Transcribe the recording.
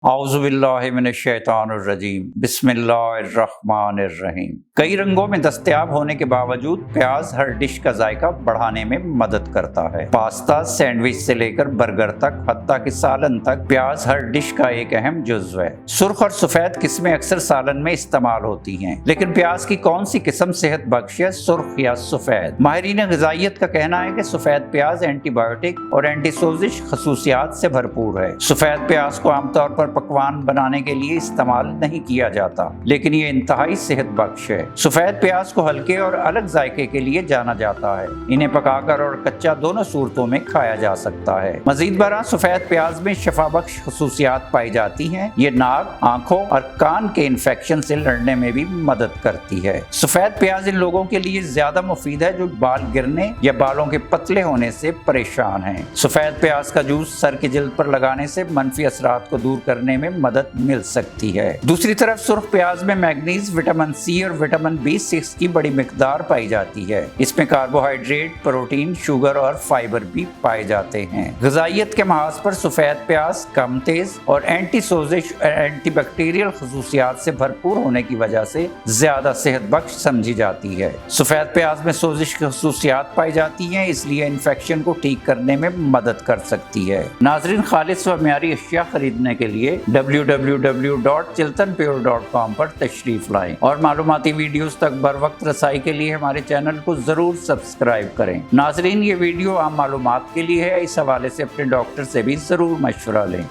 اعوذ باللہ من الشیطان الرجیم بسم اللہ الرحمن الرحیم۔ کئی رنگوں میں دستیاب ہونے کے باوجود پیاز ہر ڈش کا ذائقہ بڑھانے میں مدد کرتا ہے۔ پاستا، سینڈوچ سے لے کر برگر تک، حتیٰ کہ سالن تک پیاز ہر ڈش کا ایک اہم جزو ہے۔ سرخ اور سفید قسمیں اکثر سالن میں استعمال ہوتی ہیں، لیکن پیاز کی کون سی قسم صحت بخش ہے، سرخ یا سفید؟ ماہرین غذائیت کا کہنا ہے کہ سفید پیاز اینٹی بایوٹک اور اینٹی سوزش خصوصیات سے بھرپور ہے۔ سفید پیاز کو عام طور پر پکوان بنانے کے لیے استعمال نہیں کیا جاتا، لیکن یہ انتہائی صحت بخش ہے۔ سفید پیاز کو ہلکے اور الگ ذائقے کے لیے جانا جاتا ہے۔ انہیں پکا کر اور کچا دونوں صورتوں میں کھایا جا سکتا ہے۔ مزید برآں زیادہ پیاز میں شفا بخش خصوصیات پائی جاتی ہیں۔ یہ ناک، آنکھوں اور کان کے انفیکشن سے لڑنے میں بھی مدد کرتی ہے۔ سفید پیاز ان لوگوں کے لیے زیادہ مفید ہے جو بال گرنے یا بالوں کے پتلے ہونے سے پریشان ہیں۔ سفید پیاز کا جوس سر کی جلد پر لگانے سے منفی اثرات کو دور کرنے میں مدد مل سکتی ہے۔ دوسری طرف سرخ پیاز میں مینگنیز، وٹامن سی اور وٹامن B6 کی بڑی مقدار پائی جاتی ہے۔ اس میں کاربوہائیڈریٹ، پروٹین، شوگر اور فائبر بھی پائے جاتے ہیں۔ غذائیت کے محاذ پر سفید پیاز کم تیز اور اینٹی سوزش اور اینٹی بیکٹیریل خصوصیات سے بھرپور ہونے کی وجہ سے زیادہ صحت بخش سمجھی جاتی ہے۔ سفید پیاز میں سوزش کی خصوصیات پائی جاتی ہیں، اس لیے انفیکشن کو ٹھیک کرنے میں مدد کر سکتی ہے۔ ناظرین، خالص و معیاری اشیاء خریدنے کے لیے www.chiltanpure.com پر تشریف لائیں اور معلوماتی ویڈیوز تک بر وقت رسائی کے لیے ہمارے چینل کو ضرور سبسکرائب کریں۔ ناظرین، یہ ویڈیو عام معلومات کے لیے ہے، اس حوالے سے اپنے ڈاکٹر سے بھی ضرور مشورہ لیں۔